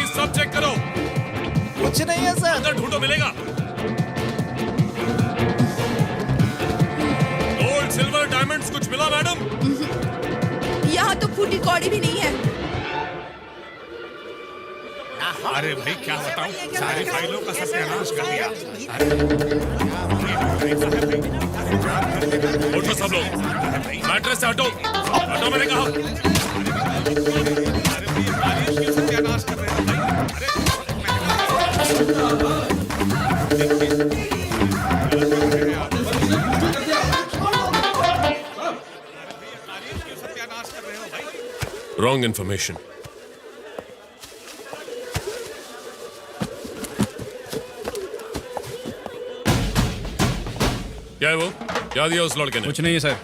[SPEAKER 3] सब चेक करो।
[SPEAKER 12] कुछ नहीं है सर।
[SPEAKER 3] अंदर ढूंढो, मिलेगा। गोल्ड, सिल्वर, डायमंड्स कुछ मिला मैडम?
[SPEAKER 11] यहाँ तो फूटी कौड़ी भी नहीं है।
[SPEAKER 6] अरे भाई क्या बताऊं, सारी फाइलों का सत्यानाश कर दिया।
[SPEAKER 3] उठो सब लोग, मैट्रेस से हटो, हटो मैंने कहा।
[SPEAKER 6] सत्यानाश कर रहे हैं।
[SPEAKER 3] Wrong information. क्या है वो? क्या दिया उस लड़के ने?
[SPEAKER 1] कुछ नहीं है सर।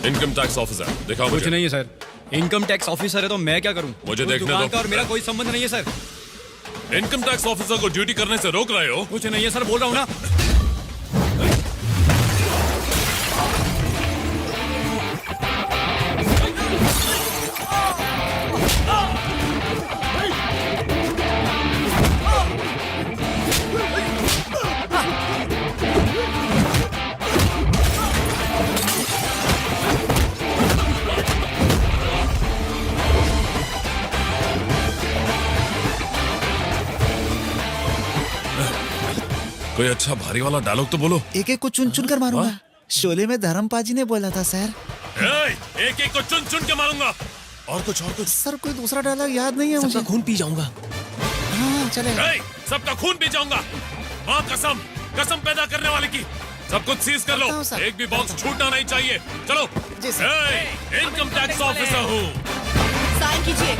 [SPEAKER 3] इनकम टैक्स ऑफिसर, दिखाओ
[SPEAKER 1] कुछ
[SPEAKER 3] मुझे।
[SPEAKER 1] नहीं है सर। इनकम टैक्स ऑफिसर है तो मैं क्या करूं?
[SPEAKER 3] मुझे
[SPEAKER 1] उस
[SPEAKER 3] देखने
[SPEAKER 1] दुकान
[SPEAKER 3] दो।
[SPEAKER 1] का और मेरा कोई संबंध नहीं है सर।
[SPEAKER 3] इनकम टैक्स ऑफिसर को ड्यूटी करने से रोक रहे हो?
[SPEAKER 1] कुछ नहीं है सर, बोल रहा हूं ना।
[SPEAKER 3] कोई अच्छा भारी वाला डायलॉग तो बोलो।
[SPEAKER 12] एक एक को चुन चुन कर मारूंगा। शोले में धर्मपाजी ने बोला था सर।
[SPEAKER 3] एक एक को चुन चुन के मारूंगा। और कुछ
[SPEAKER 12] सर कोई दूसरा डायलॉग याद नहीं है मुझे।
[SPEAKER 9] सबका खून पी जाऊंगा।
[SPEAKER 12] हाँ चलेगा।
[SPEAKER 3] सबका खून पी जाऊंगा। माँ कसम, कसम पैदा करने वाले की। सब कुछ सीज कर लो,
[SPEAKER 12] करता हूं, सर।
[SPEAKER 3] एक भी बॉक्स छूटना नहीं चाहिए। चलो।
[SPEAKER 12] जी, सर।
[SPEAKER 3] इनकम टैक्स ऑफिसर हूँ।
[SPEAKER 11] साइन कीजिए।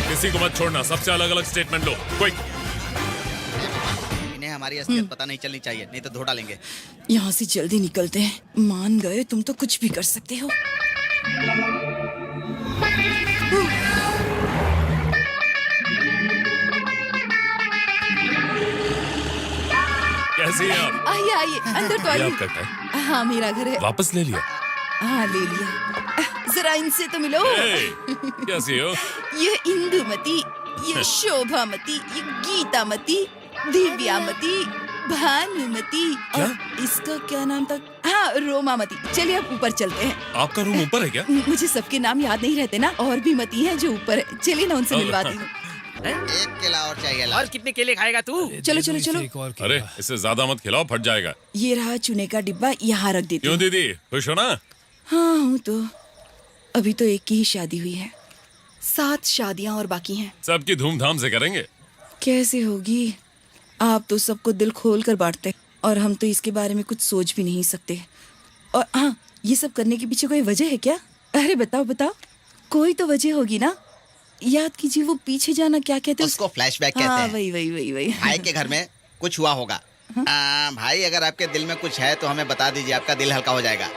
[SPEAKER 3] किसी को मत छोड़ना, सबसे अलग अलग स्टेटमेंट लो। क्विक।
[SPEAKER 12] इन्हें हमारी असलियत पता नहीं चलनी चाहिए, नहीं तो धो डालेंगे।
[SPEAKER 11] यहाँ से जल्दी निकलते हैं। मान गए तुम तो कुछ भी कर सकते हो।
[SPEAKER 3] कैसी हैं आप?
[SPEAKER 11] आइए आइए, अंदर तो
[SPEAKER 3] ये
[SPEAKER 11] आइए।
[SPEAKER 3] आपका घर है?
[SPEAKER 11] हाँ मेरा घर है।
[SPEAKER 3] वापस ले लिया?
[SPEAKER 11] हाँ ले लिया। जरा इनसे तो मिलो।
[SPEAKER 3] कैसी हो?
[SPEAKER 11] ये इंदुमती, ये शोभामती, ये गीतामती, दिव्यामती, भानुमती और इसका क्या नाम था? हाँ रोमामती। चलिए अब ऊपर चलते हैं।
[SPEAKER 3] आपका रूम ऊपर है क्या?
[SPEAKER 11] मुझे सबके नाम याद नहीं रहते ना, और भी मती हैं जो ऊपर है। चलिए ना उनसे मिलवाती हूँ।
[SPEAKER 12] एक केला और चाहिए।
[SPEAKER 10] और कितने केले खाएगा तू?
[SPEAKER 11] चलो चलो चलो।
[SPEAKER 3] अरे इससे ज्यादा मत खिलाओ, फट जाएगा।
[SPEAKER 11] ये रहा चूने का डिब्बा, यहाँ रख देती
[SPEAKER 3] क्यों
[SPEAKER 11] हूँ।
[SPEAKER 3] दीदी, खुश हो ना?
[SPEAKER 11] हाँ हूँ तो। अभी तो एक की ही शादी हुई है, 7 शादियाँ और बाकी हैं।
[SPEAKER 3] सबकी धूमधाम से करेंगे।
[SPEAKER 11] कैसे होगी? आप तो सबको दिल खोल कर बांटते, और हम तो इसके बारे में कुछ सोच भी नहीं सकते। और हाँ, ये सब करने के पीछे कोई वजह है क्या? अरे बताओ बताओ, कोई तो वजह होगी ना। याद कीजिए वो पीछे जाना क्या कहते हैं
[SPEAKER 12] उसको फ्लैशबैक कहते
[SPEAKER 11] हाँ
[SPEAKER 12] हैं।
[SPEAKER 11] वही वही वही वही।
[SPEAKER 12] भाई के घर में कुछ हुआ होगा। भाई अगर आपके दिल में कुछ है तो हमें बता दीजिए, आपका दिल हल्का हो जाएगा।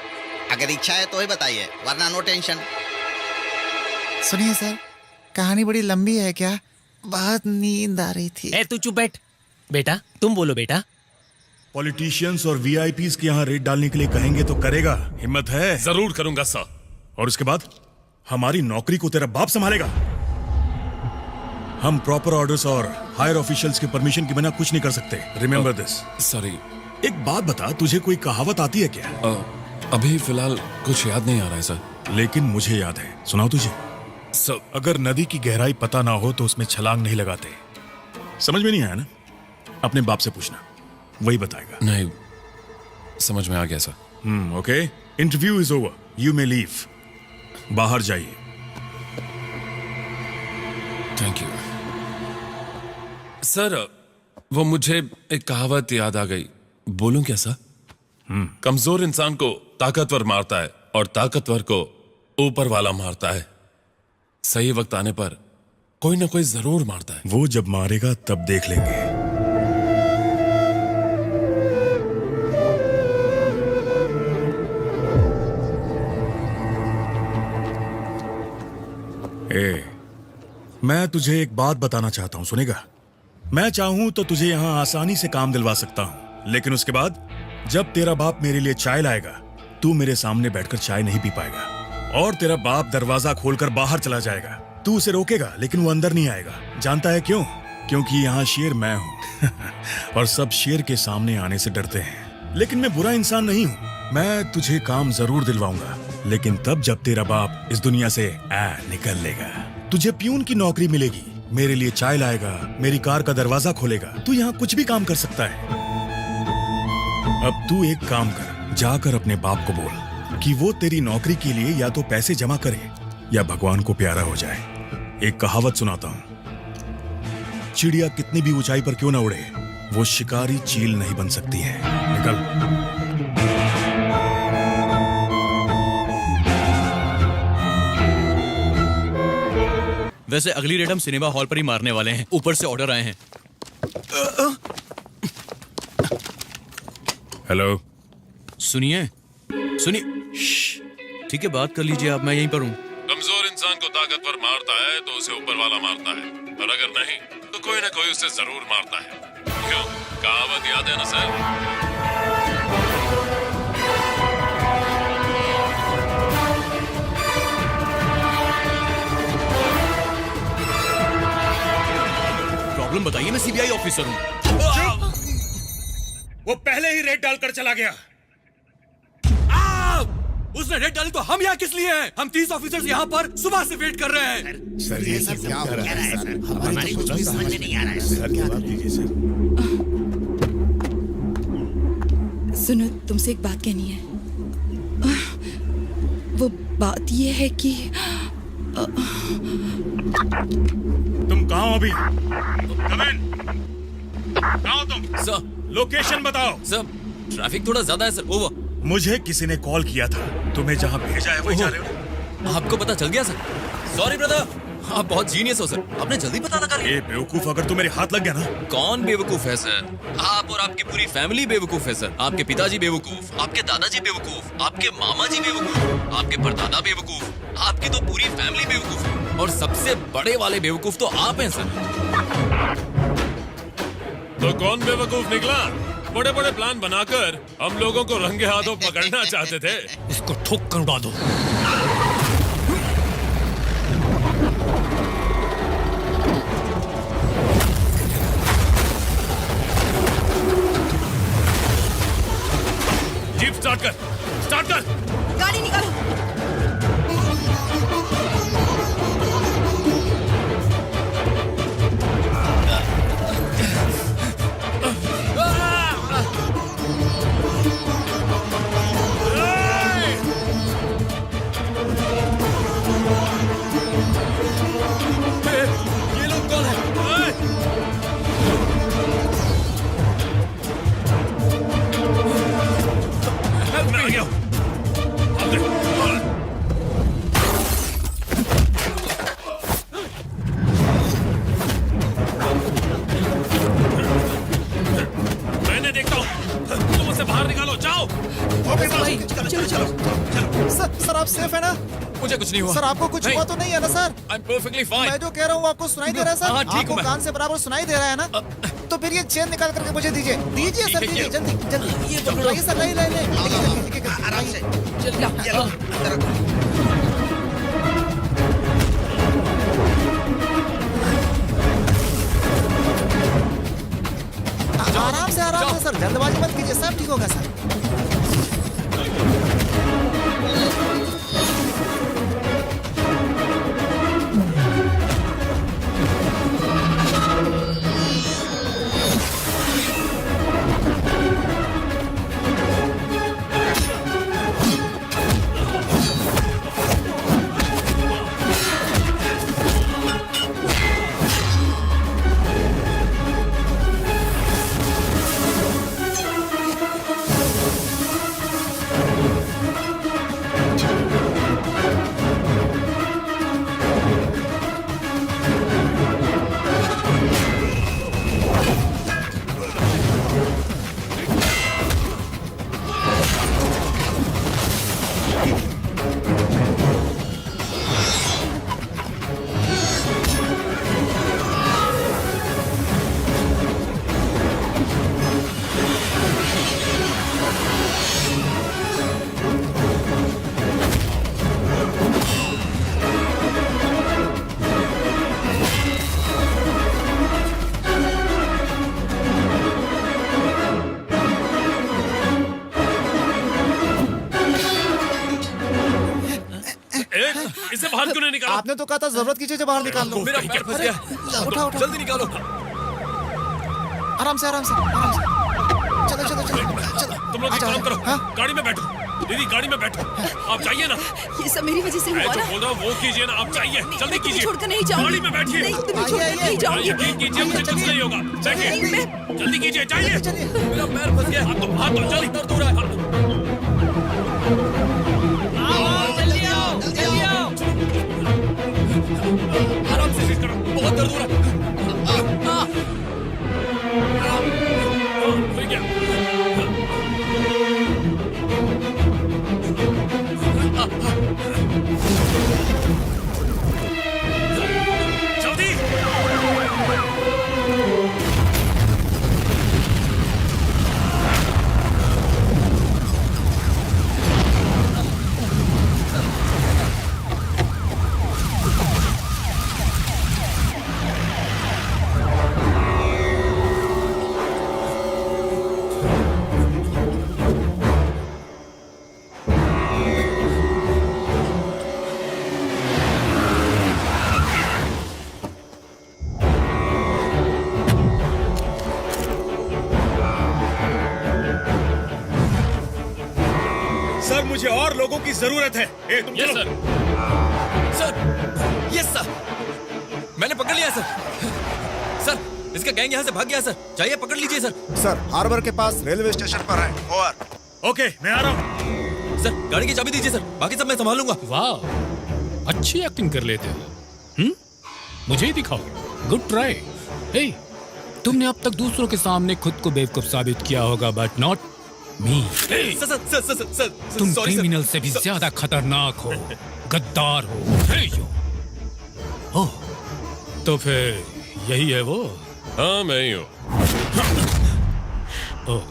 [SPEAKER 12] अगर इच्छा है तो ही बताइए, वरना नो टेंशन। सुनिए सर, कहानी बड़ी लंबी है क्या? बहुत नींद आ रही थी।
[SPEAKER 10] ए तू चुप बैठ। बेटा तुम बोलो बेटा।
[SPEAKER 6] पॉलिटिशियंस और वीआईपीज के यहाँ रेड डालने के लिए कहेंगे तो करेगा? हिम्मत है?
[SPEAKER 3] जरूर करूंगा सर।
[SPEAKER 6] और उसके बाद हमारी नौकरी को तेरा बाप संभालेगा। हम प्रॉपर ऑर्डर्स और हायर ऑफिशियल्स के परमिशन के बिना कुछ नहीं कर सकते। Remember this.
[SPEAKER 3] सॉरी।
[SPEAKER 6] एक बात बता, तुझे कोई कहावत आती है क्या?
[SPEAKER 3] अभी फिलहाल कुछ याद नहीं आ रहा है सर।
[SPEAKER 6] लेकिन मुझे याद है, सुनाओ तुझे।
[SPEAKER 3] सर
[SPEAKER 6] अगर नदी की गहराई पता ना हो तो उसमें छलांग नहीं लगाते। समझ में नहीं आया ना? अपने बाप से पूछना। वही बताएगा।
[SPEAKER 3] नहीं, समझ में आ गया sir.
[SPEAKER 6] Okay, interview is over, you may leave. बाहर जाइए।
[SPEAKER 3] Thank you sir. वो मुझे एक कहावत याद आ गई, बोलूं क्या सर? कमजोर इंसान को ताकतवर मारता है और ताकतवर को ऊपर वाला मारता है। सही वक्त आने पर कोई ना कोई जरूर मारता है।
[SPEAKER 6] वो जब मारेगा तब देख लेंगे। मैं तुझे एक बात बताना चाहता हूं, सुनेगा? मैं चाहूं तो तुझे यहां आसानी से काम दिलवा सकता हूं, लेकिन उसके बाद जब तेरा बाप मेरे लिए चाय लाएगा, तू मेरे सामने बैठकर चाय नहीं पी पाएगा और तेरा बाप दरवाजा खोलकर बाहर चला जाएगा। तू उसे रोकेगा लेकिन वो अंदर नहीं आएगा। जानता है क्यों? क्योंकि यहाँ शेर मैं हूँ और सब शेर के सामने आने से डरते हैं। लेकिन मैं बुरा इंसान नहीं हूँ। मैं तुझे काम जरूर दिलवाऊंगा, लेकिन तब जब तेरा बाप इस दुनिया से निकल लेगा। तुझे प्यून की नौकरी मिलेगी, मेरे लिए चाय लाएगा, मेरी कार का दरवाजा खोलेगा। तू यहाँ कुछ भी काम कर सकता है। अब तू एक काम कर, जाकर अपने बाप को बोल कि वो तेरी नौकरी के लिए या तो पैसे जमा करे या भगवान को प्यारा हो जाए। एक कहावत सुनाता हूँ, चिड़िया कितनी भी ऊंचाई पर क्यों ना उड़े, वो शिकारी चील नहीं बन सकती है। निकल।
[SPEAKER 14] वैसे अगली रेड हम सिनेमा हॉल पर ही मारने वाले हैं। ऊपर से ऑर्डर आए हैं।
[SPEAKER 6] हेलो,
[SPEAKER 14] सुनिए सुनिए। ठीक है, बात कर लीजिए आप, मैं यहीं पर हूँ।
[SPEAKER 3] कमजोर इंसान को ताकतवर मारता है तो उसे ऊपर वाला मारता है, और अगर नहीं तो कोई ना कोई उसे जरूर मारता है। क्यों? कहावत याद है ना सर?
[SPEAKER 14] प्रॉब्लम बताइए, मैं सीबीआई ऑफिसर हूँ।
[SPEAKER 5] वो पहले ही रेड डालकर चला गया।
[SPEAKER 14] उसने रेड डाली तो हम यहाँ किस लिए हैं? हम 30 ऑफिसर्स यहाँ पर सुबह से वेट कर रहे हैं।
[SPEAKER 12] सर ये सब क्या हो रहा है सर? हमारी कुछ भी समझ में नहीं आ रहा है सर।
[SPEAKER 6] जवाब दीजिए सर।
[SPEAKER 11] सुनो, तुमसे एक बात कहनी है। वो बात ये है कि
[SPEAKER 6] तुम कहाँ हो अभी? Come in। कहाँ हो तुम?
[SPEAKER 14] सर,
[SPEAKER 6] लोकेशन बताओ।
[SPEAKER 14] सर ट्रैफिक थोड़ा ज्यादा है सर। ओवर।
[SPEAKER 6] मुझे किसी ने कॉल किया था, तुम्हें जहाँ भेजा है वही जा रहे हो?
[SPEAKER 14] आपको पता चल गया सर? सॉरी ब्रदर, आप बहुत जीनियस हो सर, आपने जल्दी पता लगा लिया।
[SPEAKER 6] ए बेवकूफ, अगर तू मेरे हाथ लग गया ना।
[SPEAKER 14] कौन बेवकूफ है सर? आप और आपकी पूरी फैमिली बेवकूफ है सर। आपके पिताजी बेवकूफ, आपके दादाजी बेवकूफ, आपके मामा जी बेवकूफ, आपके परदादा बेवकूफ, आपकी तो पूरी फैमिली बेवकूफ है, और सबसे बड़े वाले बेवकूफ तो आप हैं सर।
[SPEAKER 3] तो कौन बेवकूफ निकला? बड़े बड़े प्लान बनाकर हम लोगों को रंगे हाथों पकड़ना चाहते थे।
[SPEAKER 9] इसको ठोक कर उड़ा दो।
[SPEAKER 3] जीप स्टार्ट कर, स्टार्ट कर।
[SPEAKER 8] गाड़ी निकालो।
[SPEAKER 14] ये लोग कौन है?
[SPEAKER 3] मैं आ गया हूं। मैंने देखता हूँ, तुम उसे बाहर निकालो, जाओ।
[SPEAKER 12] चलो चलो। सर आप सेफ है ना?
[SPEAKER 14] मुझे कुछ नहीं हुआ
[SPEAKER 12] सर आपको कुछ हुआ तो नहीं है ना sir?
[SPEAKER 14] I am perfectly fine.
[SPEAKER 12] मैं जो कह रहा हूँ आपको सुनाई दे रहा है सर?
[SPEAKER 14] हाँ, ठीक
[SPEAKER 12] आपको
[SPEAKER 14] हूँ मैं।
[SPEAKER 12] कान से बराबर सुनाई दे रहा है ना? तो फिर ये चेन निकाल करके मुझे दीजिए। दीजिए सर, दीजिए जल्दी जल्दी। ये पकड़ो सर, नहीं नहीं आराम से। आराम से सर, जल्दबाजी मत कीजिए, सब ठीक होगा सर।
[SPEAKER 3] इसे बाहर क्यों नहीं निकाला?
[SPEAKER 15] आपने तो कहा था जरूरत की चीजें बाहर निकाल लो।
[SPEAKER 14] मेरा पैर फंस गया।
[SPEAKER 15] उठा उठा,
[SPEAKER 14] जल्दी निकालो।
[SPEAKER 15] आराम से आराम से आराम से। चलो चलो चलो चलो।
[SPEAKER 3] तुम लोग एक काम करो, गाड़ी में बैठो। दीदी गाड़ी में बैठो, आप जाइए ना।
[SPEAKER 11] ये सब मेरी वजह से
[SPEAKER 3] मैं
[SPEAKER 11] हुआ
[SPEAKER 3] जो
[SPEAKER 11] ना।
[SPEAKER 3] बोल रहा हूँ वो कीजिए ना, आप जाइए, जल्दी कीजिए।
[SPEAKER 11] छोड़कर नहीं जाऊंगी।
[SPEAKER 3] गाड़ी में बैठिए।
[SPEAKER 11] नहीं, तुम्हें छोड़कर नहीं जाऊंगी।
[SPEAKER 3] यकीन कीजिए, मुझे कुछ नहीं होगा। बैठिए, जल्दी कीजिए, जाइए।
[SPEAKER 14] मेरा पैर फंस गया।
[SPEAKER 3] हाथ दो, जल्दी।
[SPEAKER 14] दर्द हो रहा है।
[SPEAKER 10] जल्दी आओ, जल्दी आओ।
[SPEAKER 14] आराम से करो, बहुत दर्द हो रहा है।
[SPEAKER 3] हो गया। जल्दी।
[SPEAKER 6] सर मुझे और लोगों की जरूरत है। ए, तुम चलो।
[SPEAKER 14] सर, यस सर, मैंने पकड़ लिया सर। सर, इसका गैंग यहाँ से भाग गया सर, चाहिए पकड़ लीजिए सर।
[SPEAKER 15] सर हार्बर के पास रेलवे स्टेशन पर है। ओवर।
[SPEAKER 6] ओके, मैं आ रहा हूँ।
[SPEAKER 14] सर, गाड़ी की चाबी दीजिए सर, बाकी सब मैं संभाल लूंगा।
[SPEAKER 1] वाह, अच्छी एक्टिंग कर लेते हो। मुझे ही दिखाओ। Good try. हे, तुमने अब तक दूसरों के सामने खुद को बेवकूफ साबित किया होगा, but not me.
[SPEAKER 14] Sir sir sir sir sir
[SPEAKER 1] तुम
[SPEAKER 14] सॉरी सर।
[SPEAKER 1] क्रिमिनल से भी ज्यादा खतरनाक हो, गद्दार हो। हे यो। ओह, तो फिर यही है वो?
[SPEAKER 3] हाँ, मैं ही हूँ।
[SPEAKER 1] ओह,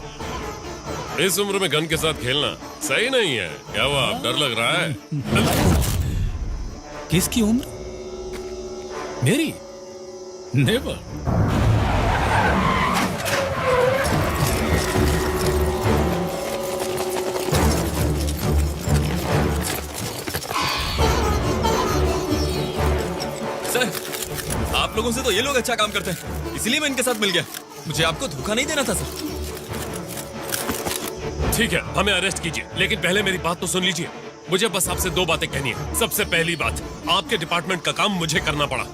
[SPEAKER 3] इस उम्र में गन के साथ खेलना सही नहीं है। क्या हुआ, डर लग रहा है?
[SPEAKER 1] किसकी उम्र? मेरी? नेवर।
[SPEAKER 14] सर, आप लोगों से तो ये लोग अच्छा काम करते हैं, इसलिए मैं इनके साथ मिल गया। मुझे आपको धोखा नहीं देना था सर।
[SPEAKER 3] ठीक है, हमें अरेस्ट कीजिए, लेकिन पहले मेरी बात तो सुन लीजिए। मुझे बस आपसे दो बातें कहनी है। सबसे पहली बात, आपके डिपार्टमेंट का काम मुझे करना पड़ा।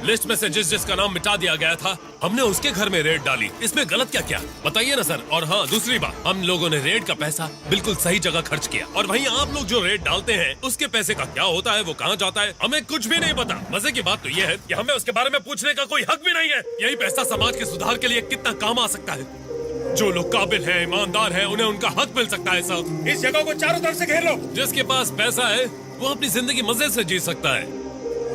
[SPEAKER 3] लिस्ट में से जिसका नाम मिटा दिया गया था, हमने उसके घर में रेड डाली। इसमें गलत क्या क्या, बताइए ना सर। और हाँ, दूसरी बात, हम लोगों ने रेड का पैसा बिल्कुल सही जगह खर्च किया। और वहीं आप लोग जो रेड डालते हैं, उसके पैसे का क्या होता है, वो कहाँ जाता है, हमें कुछ भी नहीं पता। मजे की बात तो ये है कि हमें उसके बारे में पूछने का कोई हक भी नहीं है। यही पैसा समाज के सुधार के लिए कितना काम आ सकता है। जो लोग काबिल हैं, ईमानदार हैं, उन्हें उनका हक मिल सकता है सर।
[SPEAKER 6] इस जगह को चारों तरफ से घेर लो।
[SPEAKER 3] जिसके पास पैसा है वो अपनी जिंदगी मजे से जी सकता है,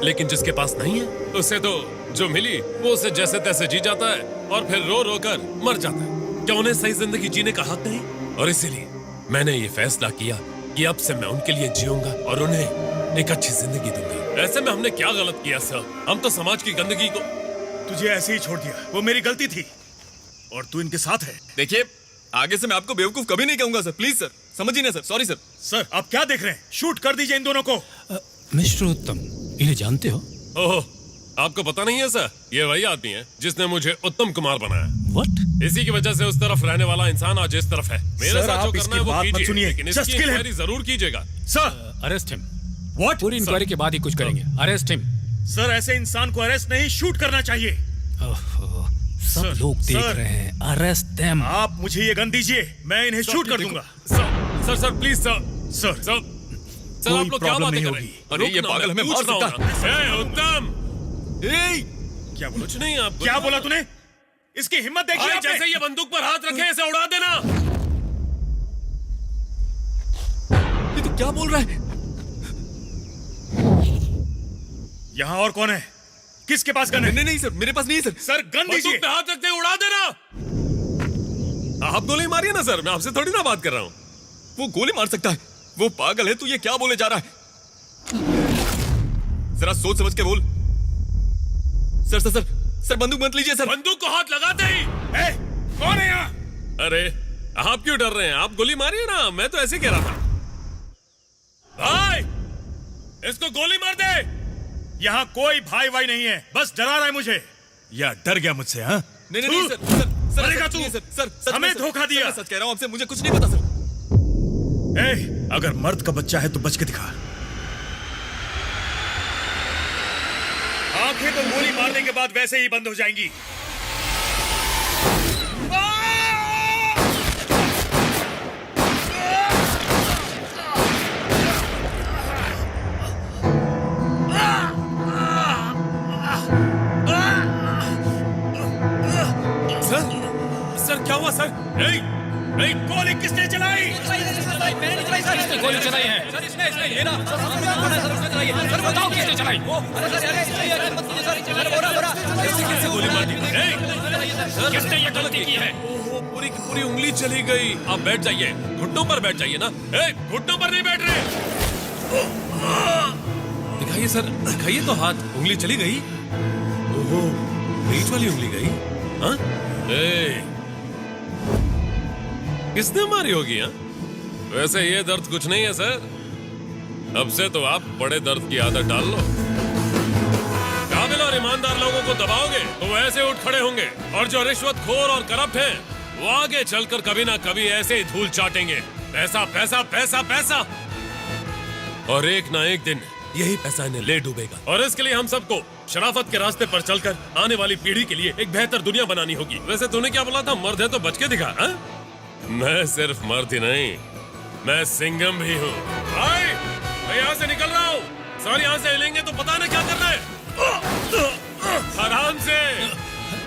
[SPEAKER 3] लेकिन जिसके पास नहीं है, उसे तो जो मिली वो उसे जैसे तैसे जी जाता है और फिर रो रो कर मर जाता है। क्या उन्हें सही जिंदगी जीने का हक नहीं? और इसीलिए मैंने ये फैसला किया कि अब से मैं उनके लिए जीऊंगा और उन्हें एक अच्छी जिंदगी दूंगा। ऐसे में हमने क्या गलत किया सर? हम तो समाज की गंदगी को
[SPEAKER 6] तुझे ऐसे ही छोड़ दिया, वो मेरी गलती थी और तू इनके साथ है।
[SPEAKER 14] देखिए, आगे से मैं आपको बेवकूफ कभी नहीं कहूंगा सर, प्लीज सर, समझिए ना सर। Sorry sir.
[SPEAKER 6] सर, आप क्या देख रहे हैं? शूट कर दीजिए इन दोनों को।
[SPEAKER 1] मिस्टर उत्तम, इन्हें जानते हो?
[SPEAKER 3] ओह, आपको पता नहीं है सर? ये वही आदमी है जिसने मुझे उत्तम कुमार बनाया।
[SPEAKER 1] What?
[SPEAKER 3] इसी की वजह से उस तरफ रहने वाला इंसान आज इस तरफ है। मेरे
[SPEAKER 6] सर,
[SPEAKER 3] साथ
[SPEAKER 6] आप
[SPEAKER 3] जो
[SPEAKER 6] इसकी
[SPEAKER 3] करना है वो
[SPEAKER 6] बात मत
[SPEAKER 3] कीजिए,
[SPEAKER 6] सुनिए।
[SPEAKER 3] लेकिन
[SPEAKER 6] Just
[SPEAKER 3] इसकी
[SPEAKER 6] kill him.
[SPEAKER 3] इंक्वायरी जरूर कीजिएगा।
[SPEAKER 6] Sir,
[SPEAKER 1] arrest him.
[SPEAKER 6] What?
[SPEAKER 1] पूरी इंक्वायरी के बाद ही कुछ करेंगे। Arrest him.
[SPEAKER 6] सर, ऐसे इंसान को अरेस्ट नहीं, शूट करना चाहिए।
[SPEAKER 1] सब
[SPEAKER 6] सर,
[SPEAKER 1] लोग देख
[SPEAKER 6] सर।
[SPEAKER 1] रहे हैं। Arrest them.
[SPEAKER 6] आप मुझे ये गन दीजिए, मैं इन्हें शूट कर दूंगा।
[SPEAKER 3] Sir please sir.
[SPEAKER 6] Sir,
[SPEAKER 3] sir
[SPEAKER 6] कोई
[SPEAKER 3] आप लोग क्या
[SPEAKER 6] प्रॉब्लम
[SPEAKER 3] बातें
[SPEAKER 6] नहीं
[SPEAKER 3] कर रहे
[SPEAKER 6] होगी।
[SPEAKER 3] हैं?
[SPEAKER 14] अरे ये
[SPEAKER 3] रुकना,
[SPEAKER 14] पागल
[SPEAKER 3] मैं
[SPEAKER 14] हमें
[SPEAKER 3] पूछ
[SPEAKER 14] मार
[SPEAKER 3] रहा हूँ
[SPEAKER 14] सकता
[SPEAKER 3] ना। ए, उत्तम,
[SPEAKER 6] क्या बोला?
[SPEAKER 3] कुछ नहीं आप
[SPEAKER 6] क्या बोला तूने? इसकी हिम्मत देखिए आपने।
[SPEAKER 3] जैसे ये बंदूक पर हाथ रखे ऐसे उड़ा देना।
[SPEAKER 14] ये तो क्या बोल रहा है?
[SPEAKER 6] यहाँ और कौन है? किसके पास गन है?
[SPEAKER 14] नहीं नहीं सर, मेरे पास नहीं है सर।
[SPEAKER 6] सर, गन दीजिए।
[SPEAKER 3] बंदूक पे हाथ रखते उड़ा देना। आप गोली मारिए ना सर, मैं आपसे थोड़ी ना बात कर रहा हूँ।
[SPEAKER 14] वो गोली मार सकता है, वो पागल है। तू ये क्या बोले जा रहा है? जरा सोच समझ के बोल। सर सर सर सर, बंदूक मत लीजिए सर।
[SPEAKER 3] बंदूक को हाथ लगाते ही।
[SPEAKER 6] कौन है यहाँ?
[SPEAKER 3] अरे आप क्यों डर रहे हैं? आप गोली मारिए ना, मैं तो ऐसे कह रहा था। भाई
[SPEAKER 6] इसको गोली मार दे। यहाँ कोई भाई भाई नहीं है, बस डरा रहा है मुझे। या डर गया मुझसे? हाँ
[SPEAKER 14] नहीं नहीं नहीं, सर
[SPEAKER 6] मरेगा तू।
[SPEAKER 14] सर
[SPEAKER 6] हमें धोखा दिया।
[SPEAKER 14] मैं सच कह रहा हूँ, हमसे मुझे कुछ नहीं पता सर।
[SPEAKER 6] ए, अगर मर्द का बच्चा है तो बच के दिखा। आंखें तो गोली मारने के बाद वैसे ही बंद हो जाएंगी।
[SPEAKER 14] सर क्या हुआ सर?
[SPEAKER 6] नहीं, नहीं, गोली किसने चलाई?
[SPEAKER 1] किसने गोली चलाई है?
[SPEAKER 14] सर इसने ये ना सर बताओ किसने चलाई?
[SPEAKER 6] किसने गोली मार दी?
[SPEAKER 1] किसने ये गलती की है?
[SPEAKER 14] पूरी की पूरी उंगली चली गई।
[SPEAKER 3] आप बैठ जाइए, घुटनों पर बैठ जाइए ना।
[SPEAKER 6] घुटनों पर नहीं बैठ रहे।
[SPEAKER 14] दिखाइए सर, दिखाइए तो हाथ। उंगली चली गई। ओहो, बीच वाली उंगली गई। हाँ?
[SPEAKER 3] किसने मारी होगी? हाँ? वैसे ये दर्द कुछ नहीं है सर। अब से तो आप बड़े दर्द की आदत डाल लो। काबिल और ईमानदार लोगों को दबाओगे तो वो ऐसे उठ खड़े होंगे, और जो रिश्वतखोर और करप्ट हैं वो आगे चलकर कभी ना कभी ऐसे ही धूल चाटेंगे। पैसा पैसा पैसा पैसा, और एक ना एक दिन
[SPEAKER 14] यही पैसा इन्हें ले डूबेगा।
[SPEAKER 3] और इसके लिए हम सबको शराफत के रास्ते पर चलकर आने वाली पीढ़ी के लिए एक बेहतर दुनिया बनानी होगी। वैसे तूने क्या बोला था, मर्द है तो बच के दिखा। हा? मैं सिर्फ मर्द ही नहीं, मैं सिंघम भी हूँ। मैं यहाँ से निकल रहा हूँ। सर यहाँ से हिलेंगे तो पता नहीं क्या करना है। आराम से।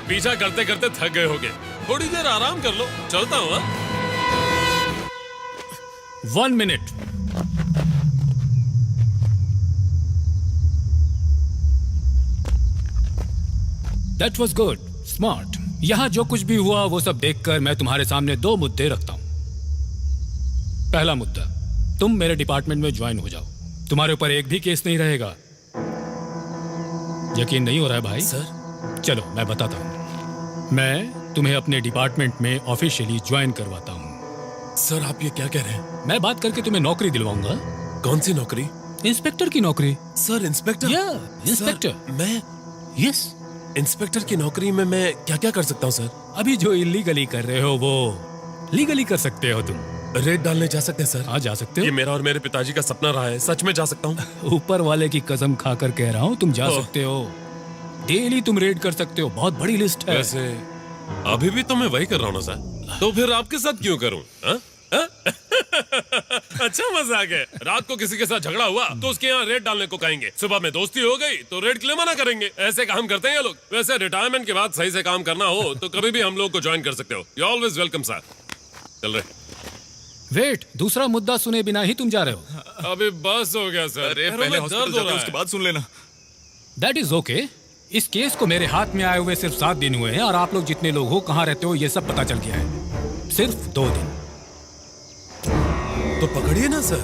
[SPEAKER 3] पीछा करते करते थक गए होगे, थोड़ी देर आराम कर लो। चलता हूँ।
[SPEAKER 1] 1 minute. That was good, smart. यहाँ जो कुछ भी हुआ वो सब देखकर मैं तुम्हारे सामने 2 मुद्दे रखता हूँ। पहला मुद्दा, तुम मेरे डिपार्टमेंट में ज्वाइन हो जाओ। तुम्हारे ऊपर एक भी केस नहीं रहेगा। यकीन नहीं हो रहा है भाई?
[SPEAKER 14] सर
[SPEAKER 1] चलो मैं बताता हूँ। मैं तुम्हें अपने डिपार्टमेंट में ऑफिशियली ज्वाइन करवाता हूँ।
[SPEAKER 14] सर आप ये क्या कह रहे हैं?
[SPEAKER 1] मैं बात करके तुम्हें नौकरी दिलवाऊंगा।
[SPEAKER 14] कौन सी नौकरी?
[SPEAKER 1] इंस्पेक्टर की नौकरी।
[SPEAKER 14] Sir inspector?
[SPEAKER 1] या इंस्पेक्टर।
[SPEAKER 14] मैं
[SPEAKER 1] यस,
[SPEAKER 14] इंस्पेक्टर की नौकरी में मैं क्या क्या कर सकता हूँ सर?
[SPEAKER 1] अभी जो इलीगली कर रहे हो वो लीगली कर सकते हो तुम।
[SPEAKER 14] रेड डालने जा सकते हैं सर?
[SPEAKER 1] हाँ जा सकते हो।
[SPEAKER 3] ये मेरा और मेरे पिताजी का सपना रहा है, सच में जा सकता हूँ।
[SPEAKER 1] ऊपर वाले की कसम खाकर कह रहा हूँ, तुम जा सकते हो। डेली तुम रेड कर सकते हो, बहुत बड़ी लिस्ट है।
[SPEAKER 3] वैसे अभी भी तो मैं वही कर रहा हूँ ना सर, तो फिर आपके साथ क्यों करूँ? अच्छा मजाक है। रात को किसी के साथ झगड़ा हुआ तो उसके यहाँ रेड डालने को कहेंगे, सुबह में दोस्ती हो गई तो रेड के लिए मना करेंगे। ऐसे काम करते हैं ये लोग। वैसे रिटायरमेंट के बाद सही से काम करना हो तो कभी भी हम लोग को ज्वाइन कर सकते हो। You always welcome sir. चल रहे।
[SPEAKER 1] वेट, दूसरा मुद्दा सुने बिना ही तुम जा रहे हो।
[SPEAKER 3] अभी बस हो गया सर।
[SPEAKER 14] अरे पहले हॉस्पिटल जाओ, उसके बाद सुन लेना।
[SPEAKER 1] That is okay. इस केस को मेरे हाथ में आए हुए सिर्फ 7 दिन हुए हैं, और आप लोग जितने लोग हो, कहाँ रहते हो, ये सब पता चल गया है। सिर्फ 2 दिन।
[SPEAKER 3] तो पकड़िए ना सर।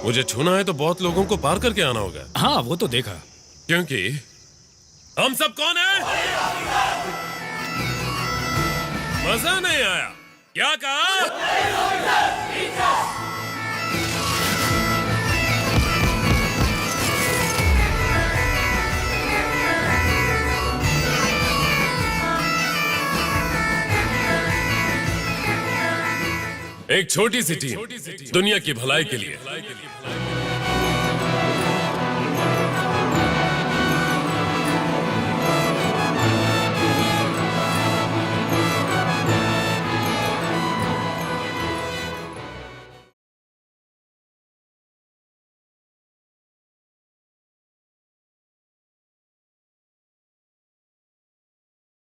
[SPEAKER 3] मुझे छूना है तो बहुत लोगों को पार करके आना होगा।
[SPEAKER 1] हाँ वो तो देखा।
[SPEAKER 3] क्योंकि हम सब कौन है? मजा नहीं आया? क्या कहा? एक छोटी सी टीम दुनिया की भलाई के लिए